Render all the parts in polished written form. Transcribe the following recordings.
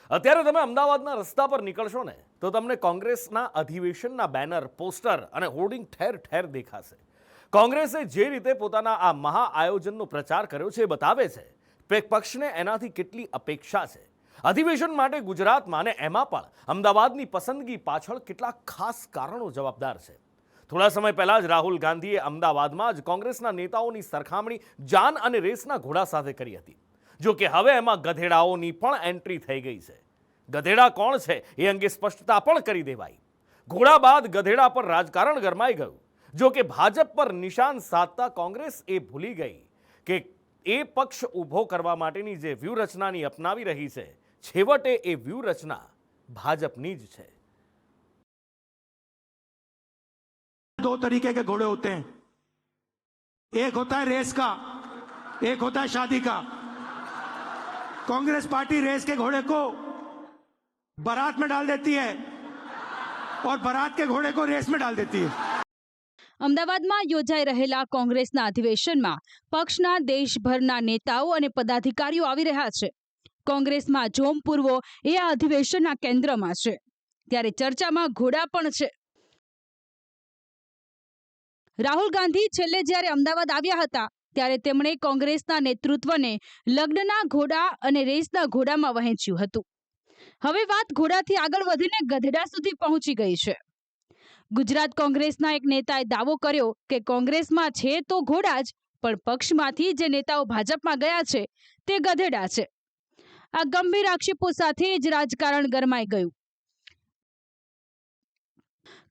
અત્યારે તમે અમદાવાદના રસ્તા પર નીકળશો ને તો તમને કોંગ્રેસના અધિવેશનના બેનર, પોસ્ટર અને હોર્ડિંગ ઠેર ઠેર દેખાશે. કોંગ્રેસે જે રીતે પોતાના આ મહા આયોજનનો પ્રચાર કર્યો છે એ બતાવે છે કે પક્ષને એનાથી કેટલી અપેક્ષા છે. અધિવેશન માટે ગુજરાતમાં અને એમાં પણ અમદાવાદની પસંદગી પાછળ કેટલાક ખાસ કારણો જવાબદાર છે. થોડા સમય પહેલા જ રાહુલ ગાંધીએ અમદાવાદમાં જ કોંગ્રેસના નેતાઓની સરખામણી જાન અને રેસના ઘોડા સાથે કરી હતી. જો કે હવે એમાં ગધેડાઓની પણ એન્ટ્રી થઈ ગઈ છે. ગધેડા કોણ છે એ અંગે સ્પષ્ટતા પણ કરી દેવાઈ. ઘોડા બાદ ગધેડા પર રાજકારણ ગરમાઈ ગયું. જો કે ભાજપ પર નિશાન સાધતા કોંગ્રેસ એ ભૂલી ગઈ કે એ પક્ષ ઊભો કરવા માટેની જે વ્યૂહરચનાની અપનાવી રહી છે, છેવટે એ વ્યૂહરચના ભાજપની જ છે. दो तरीके के घोड़े होते हैं, एक होता है रेस का, एक होता है शादी का. कांग्रेस पार्टी रेस के घोड़े को बारात में डाल देती है और बारात के घोड़े को रेस में डाल देती है. અમદાવાદમાં યોજાઈ રહેલા કોંગ્રેસના અધિવેશનમાં પક્ષના દેશભરના નેતાઓ અને પદાધિકારીઓ આવી રહ્યા છે. કોંગ્રેસમાં જોમ પૂરવો એ આ અધિવેશનના કેન્દ્રમાં છે. ત્યારે ચર્ચામાં ઘોડા પણ છે. રાહુલ ગાંધી છેલ્લે જ્યારે અમદાવાદ આવ્યા હતા ત્યારે તેમણે કોંગ્રેસના નેતૃત્વને લગ્નના ઘોડા અને રેસના ઘોડામાં વહેંચ્યું હતું. હવે વાત ઘોડાથી આગળ વધીને ગધેડા સુધી પહોંચી ગઈ છે. ગુજરાત કોંગ્રેસના એક નેતાએ દાવો કર્યો કે કોંગ્રેસમાં છે તો ઘોડા જ, પણ પક્ષમાંથી જે નેતાઓ ભાજપમાં ગયા છે તે ગધેડા છે. આ ગંભીર આક્ષેપો સાથે જ રાજકારણ ગરમાઈ ગયું.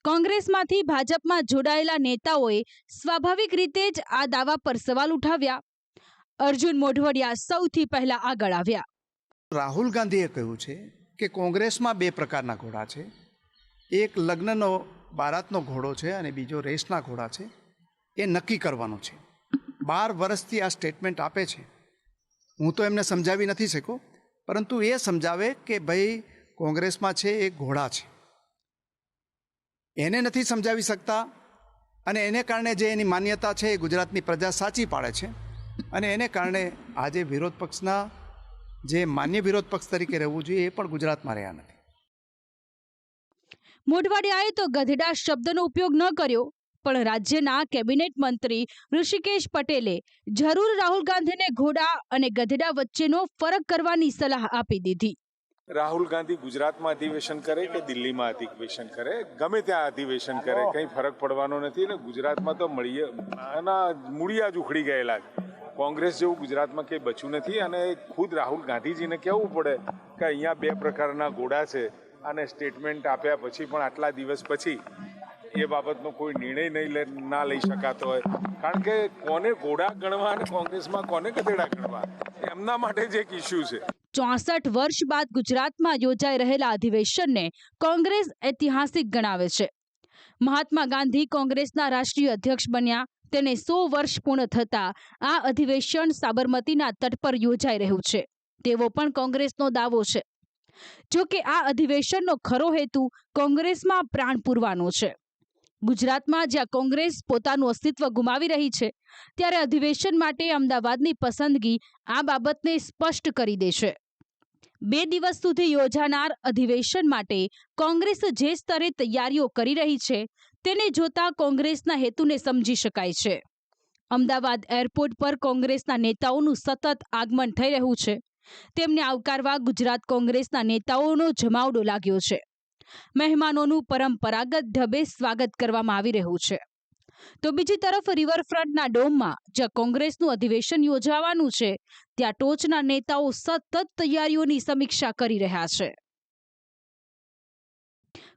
કોંગ્રેસમાંથી ભાજપમાં જોડાયેલા નેતાઓએ સ્વાભાવિક રીતે જ આ દાવા પર સવાલ ઉઠાવ્યા. અર્જુન મોઢવાડિયા સૌથી પહેલા આગળ આવ્યા. રાહુલ ગાંધીએ કહ્યું છે કે કોંગ્રેસમાં બે પ્રકારના ઘોડા છે. એક લગ્નનો બારાતનો ઘોડો છે અને બીજો રેસના ઘોડા છે. એ નક્કી કરવાનું છે. 12 વર્ષથી આ સ્ટેટમેન્ટ આપે છે. હું તો એમને સમજાવી નથી શક્યો, પરંતુ એ સમજાવે કે ભાઈ કોંગ્રેસમાં છે એ ઘોડા છે. એને નથી સમજાવી શકતા અને એને કારણે જે એની માન્યતા છે એ ગુજરાતની પ્રજા સાચી પાડે છે. અને એને કારણે આજે વિરોધ પક્ષના જે માન્ય વિરોધ પક્ષ તરીકે રહેવું જોઈએ એ પણ ગુજરાતમાં રહ્યા નથી. મોઢવાડિયાએ તો ગધેડા શબ્દનો ઉપયોગ ન કર્યો, પણ રાજ્યના કેબિનેટ મંત્રી ઋષિકેશ પટેલે જરૂર રાહુલ ગાંધીને ઘોડા અને ગધેડા વચ્ચેનો ફરક કરવાની સલાહ આપી દીધી. રાહુલ ગાંધી ગુજરાતમાં અધિવેશન કરે કે દિલ્હીમાં અધિવેશન કરે, ગમે ત્યાં અધિવેશન કરે, કંઈ ફરક પડવાનો નથી. ને ગુજરાતમાં તો મૂળિયા જ ઉખડી ગયેલા છે. કોંગ્રેસ જેવું ગુજરાતમાં કંઈ બચ્યું નથી. અને ખુદ રાહુલ ગાંધીજીને કહેવું પડે કે અહીંયા બે પ્રકારના ઘોડા છે અને સ્ટેટમેન્ટ આપ્યા પછી પણ આટલા દિવસ પછી એ બાબતનો કોઈ નિર્ણય ના લઈ શકાતો હોય. કારણ કે કોને ઘોડા ગણવા અને કોંગ્રેસમાં કોને ગધેડા ગણવા, એમના માટે જ એક ઇસ્યુ છે. 64 વર્ષ બાદ ગુજરાતમાં યોજાઈ રહેલા અધિવેશનને કોંગ્રેસ ઐતિહાસિક ગણાવે છે. મહાત્મા ગાંધી કોંગ્રેસના રાષ્ટ્રીય અધ્યક્ષ બન્યા, તેને 100 વર્ષ પૂર્ણ થતા આ અધિવેશન સાબરમતીના તટ પર યોજાઈ રહ્યું છે તેવો પણ કોંગ્રેસનો દાવો છે. જો કે આ અધિવેશનનો ખરો હેતુ કોંગ્રેસમાં પ્રાણ પૂરવાનો છે. ગુજરાતમાં જ્યાં કોંગ્રેસ પોતાનું અસ્તિત્વ ગુમાવી રહી છે, ત્યારે અધિવેશન માટે અમદાવાદની પસંદગી આ બાબતને સ્પષ્ટ કરી દેશે. 2 દિવસ સુધી યોજાનાર અધિવેશન માટે કોંગ્રેસ જે સ્તરે તૈયારીઓ કરી રહી છે તેને જોતા કોંગ્રેસના હેતુને સમજી શકાય છે. અમદાવાદ એરપોર્ટ પર કોંગ્રેસના નેતાઓનું સતત આગમન થઈ રહ્યું છે. તેમને આવકારવા ગુજરાત કોંગ્રેસના નેતાઓનો જમાવડો લાગ્યો છે. મહેમાનોનું પરંપરાગત ઢબે સ્વાગત કરવામાં આવી રહ્યું છે. તો બીજી તરફ રિવરફ્રન્ટના ડોમમાં જ્યાં કોંગ્રેસનું અધિવેશન યોજાવાનું છે, ત્યાં ટોચના નેતાઓ સતત તૈયારીઓની સમીક્ષા કરી રહ્યા છે.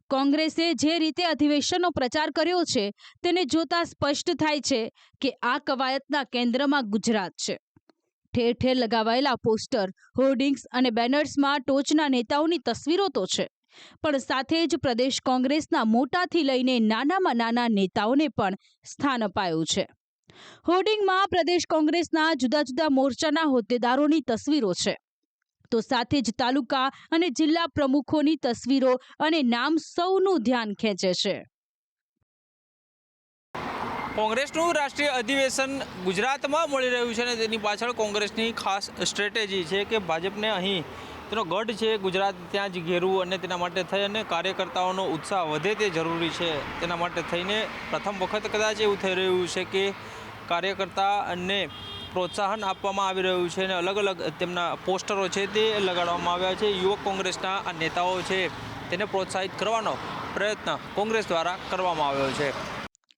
કોંગ્રેસે જે રીતે અધિવેશનનો પ્રચાર કર્યો છે તેને જોતા સ્પષ્ટ થાય છે કે આ કવાયતના કેન્દ્રમાં ગુજરાત છે. ઠેર ઠેર લગાવાયેલા પોસ્ટર, હોર્ડિંગ્સ અને બેનર્સમાં ટોચના નેતાઓની તસવીરો તો છે, પણ સાથે જ પ્રદેશ કોંગ્રેસના મોટાથી લઈને નાનામાં નાના નેતાઓને પણ સ્થાન અપાયું છે. હોર્ડિંગમાં પ્રદેશ કોંગ્રેસના જુદા જુદા મોરચાના હોદ્દેદારોની તસવીરો છે, તો સાથે જ તાલુકા અને જિલ્લા પ્રમુખોની તસવીરો અને નામ સૌનું ધ્યાન ખેંચે છે. કોંગ્રેસનું રાષ્ટ્રીય અધિવેશન ગુજરાતમાં મળી રહ્યું છે અને તેની પાછળ કોંગ્રેસની ખાસ સ્ટ્રેટેજી છે કે ભાજપને અહીં તેનો ગઢ છે ગુજરાત ત્યાં જ ઘેરવું અને તેના માટે થઈ અને કાર્યકર્તાઓનો ઉત્સાહ વધે તે જરૂરી છે. તેના માટે થઈને પ્રથમ વખત કદાચ એવું થઈ રહ્યું છે કે કાર્યકર્તાને પ્રોત્સાહન આપવામાં આવી રહ્યું છે અને અલગ અલગ તેમના પોસ્ટરો છે તે લગાડવામાં આવ્યા છે. યુવક કોંગ્રેસના આ નેતાઓ છે તેને પ્રોત્સાહિત કરવાનો પ્રયત્ન કોંગ્રેસ દ્વારા કરવામાં આવ્યો છે.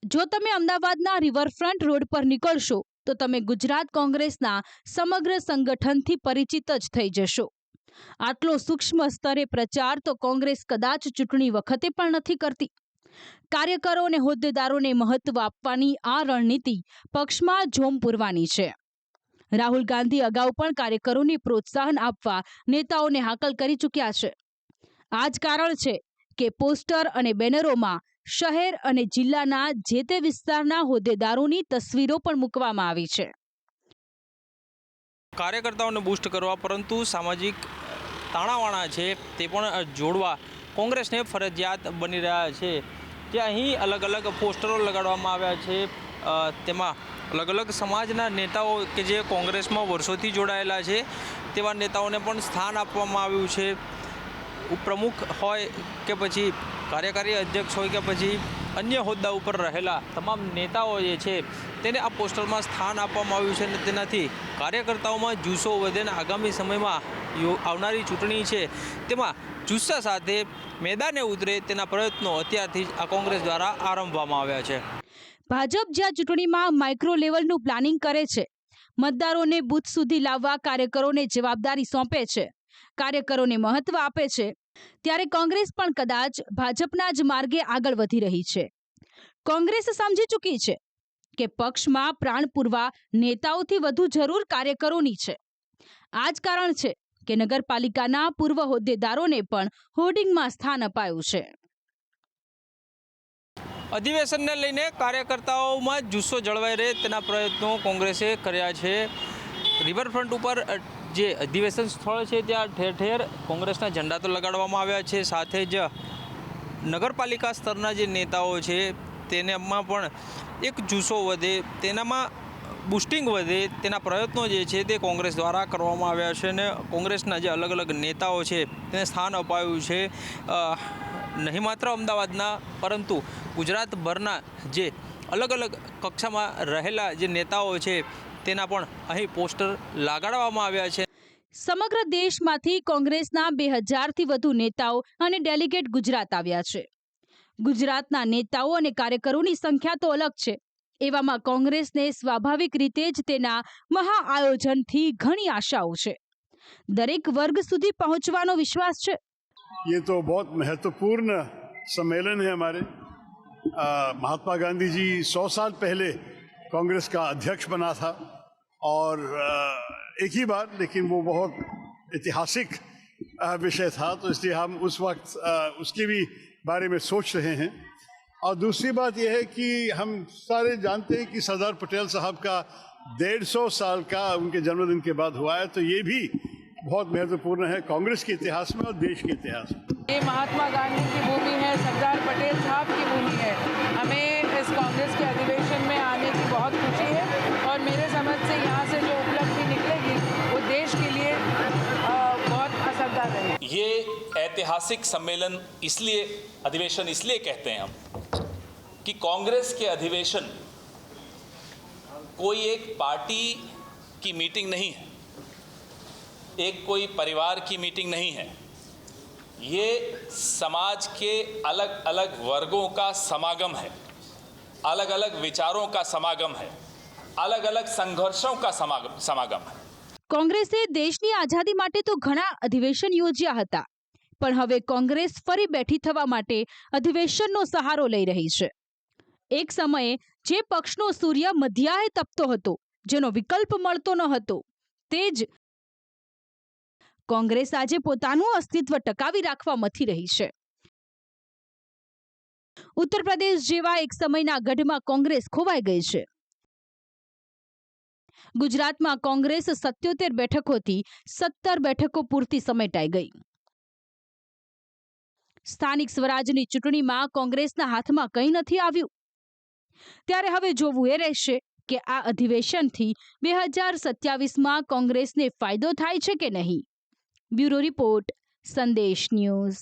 જો તમે અમદાવાદના રિવરફ્રન્ટ રોડ પર નીકળશો તો તમે ગુજરાત કોંગ્રેસના સમગ્ર સંગઠનથી પરિચિત જ થઈ જશો. આટલો સૂક્ષ્મ સ્તરે પ્રચાર તો કોંગ્રેસ કદાચ ચૂંટણી વખતે પણ નથી કરતી. કાર્યકરો અને હોદ્દેદારોને મહત્વ આપવાની આ રણનીતિ પક્ષમાં જોમ પૂરવાની છે. રાહુલ ગાંધી અગાઉ પણ કાર્યકરોને પ્રોત્સાહન આપવા નેતાઓને હાકલ કરી ચૂક્યા છે. આ જ કારણ છે કે પોસ્ટર અને બેનરોમાં શહેર અને જિલ્લાના જે તે વિસ્તારના હોદ્દેદારોની તસવીરો પણ મૂકવામાં આવી છે. કાર્યકર્તાઓને બૂસ્ટ કરવા પરંતુ સામાજિક તાણાવાણા છે તે પણ જોડવા કોંગ્રેસને ફરજિયાત બની રહ્યા છે. જે અહીં અલગ અલગ પોસ્ટરો લગાડવામાં આવ્યા છે. તેમાં અલગ અલગ સમાજના નેતાઓ કે જે કોંગ્રેસમાં વર્ષોથી જોડાયેલા છે તેવા નેતાઓને પણ સ્થાન આપવામાં આવ્યું છે. ઉપપ્રમુખ હોય કે પછી કાર્યકારી અધ્યક્ષ હોય કે પછી અન્ય હોદ્દા ઉપર રહેલા તમામ નેતાઓ જે છે તેને આ પોસ્ટરમાં સ્થાન આપવામાં આવ્યું છે અને તેનાથી કાર્યકર્તાઓમાં જુસ્સો વધે અને આગામી સમયમાં આવનારી ચૂંટણી છે તેમાં જુસ્સા સાથે મેદાને ઉતરે તેના પ્રયત્નો અત્યારથી જ આ કોંગ્રેસ દ્વારા આરંભવામાં આવ્યા છે. ભાજપ જ્યાં ચૂંટણીમાં માઇક્રો લેવલનું પ્લાનિંગ કરે છે, મતદારોને બૂથ સુધી લાવવા કાર્યકરોને જવાબદારી સોંપે છે, કાર્યકરોને મહત્વ આપે છે, ત્યારે કોંગ્રેસ પણ કદાચ ભાજપના જ માર્ગે આગળ વધી રહી છે. કોંગ્રેસ સમજી ચૂકી છે કે પક્ષમાં પ્રાણ પૂરવા નેતાઓથી વધુ જરૂર કાર્યકરોની છે. આ જ કારણ છે કે નગરપાલિકાના પૂર્વ હોદ્દેદારોને પણ હોર્ડિંગમાં સ્થાન અપાયું છે. અધિવેશનને લઈને કાર્યકર્તાઓમાં જુસ્સો જળવાઈ રહે તેના પ્રયત્નો કોંગ્રેસે કર્યા છે. રિવરફ્રન્ટ ઉપર જે અધિવેશન સ્થળ છે ત્યાં ઠેર ઠેર કોંગ્રેસના ઝંડા તો લગાડવામાં આવ્યા છે. સાથે જ નગરપાલિકા સ્તરના જે નેતાઓ છે તેનામાં પણ એક જુસ્સો વધે, તેનામાં બુસ્ટિંગ વધે તેના પ્રયત્નો જે છે તે કોંગ્રેસ દ્વારા કરવામાં આવ્યા છે અને કોંગ્રેસના જે અલગ અલગ નેતાઓ છે તેને સ્થાન અપાયું છે. નહીં માત્ર અમદાવાદના પરંતુ ગુજરાતભરના જે અલગ અલગ કક્ષામાં રહેલા જે નેતાઓ છે તેના પણ અહીં પોસ્ટર લગાડવામાં આવ્યા છે. સમગ્ર દેશમાંથી કોંગ્રેસના 2000થી વધુ નેતાઓ અને ડેલિગેટ ગુજરાત આવ્યા છે. ગુજરાતના નેતાઓ અને કાર્યકરોની સંખ્યા તો અલગ છે. એવામાં કોંગ્રેસને સ્વાભાવિક રીતે જ તેના મહાઆયોજનથી ઘણી આશાઓ છે. દરેક વર્ગ સુધી પહોંચવાનો વિશ્વાસ છે. ये तो बहुत महत्वपूर्ण सम्मेलन है हमारे. महात्मा गांधी जी 100 साल पहले कांग्रेस का अध्यक्ष बना था और एक ही बार, लेकिन वो बहुत ऐतिहासिक विषय था, तो इसलिए हम उस वक्त उसके भी बारे में सोच रहे हैं. और दूसरी बात यह है कि हम सारे जानते हैं कि सरदार पटेल साहब का 150 साल का उनके जन्मदिन के बाद हुआ है, तो ये भी बहुत महत्वपूर्ण है कांग्रेस के इतिहास में और देश के इतिहास में. ये महात्मा गांधी की भूमि है, सरदार पटेल साहब की भूमि है. हमें इस कांग्रेस के अधिवेशन में आने की बहुत खुशी है और मेरे समझ से यहाँ से जो उपलब्धि निकलेगी वो देश के लिए बहुत असरदार रहेगी. ये ऐतिहासिक सम्मेलन इसलिए अधिवेशन इसलिए कहते हैं हम कि कांग्रेस के अधिवेशन कोई एक पार्टी की मीटिंग नहीं है, एक कोई परिवार की मीटिंग नहीं है. ये समाज के अलग अलग वर्गों का समागम है, अलग अलग विचारों का समागम है, अलग अलग संघर्षों का समागम है. કોંગ્રેસે દેશની આઝાદી માટે તો ઘણા અધિવેશન યોજ્યા હતા, પણ હવે કોંગ્રેસ ફરી બેઠી થવા માટે અધિવેશનનો સહારો લઈ રહી છે. એક સમયે જે પક્ષનો સૂર્ય મધ્યાહે તપતો હતો, જેનો વિકલ્પ મળતો ન હતો, તે જ કોંગ્રેસ આજે પોતાનું અસ્તિત્વ ટકાવી રાખવા મથી રહી છે. ઉત્તર પ્રદેશ જેવા એક સમયના ગઢમાં કોંગ્રેસ ખોવાઈ ગઈ છે. ગુજરાતમાં કોંગ્રેસ 77 બેઠકોથી 17 બેઠકો પૂરતી સમેટાઈ ગઈ. સ્થાનિક સ્વરાજની ચૂંટણીમાં કોંગ્રેસના હાથમાં કંઈ નથી આવ્યું. ત્યારે હવે જોવું એ રહેશે કે આ અધિવેશનથી 2027માં કોંગ્રેસને ફાયદો થાય છે કે નહીં. બ્યુરો રિપોર્ટ, સંદેશ ન્યૂઝ.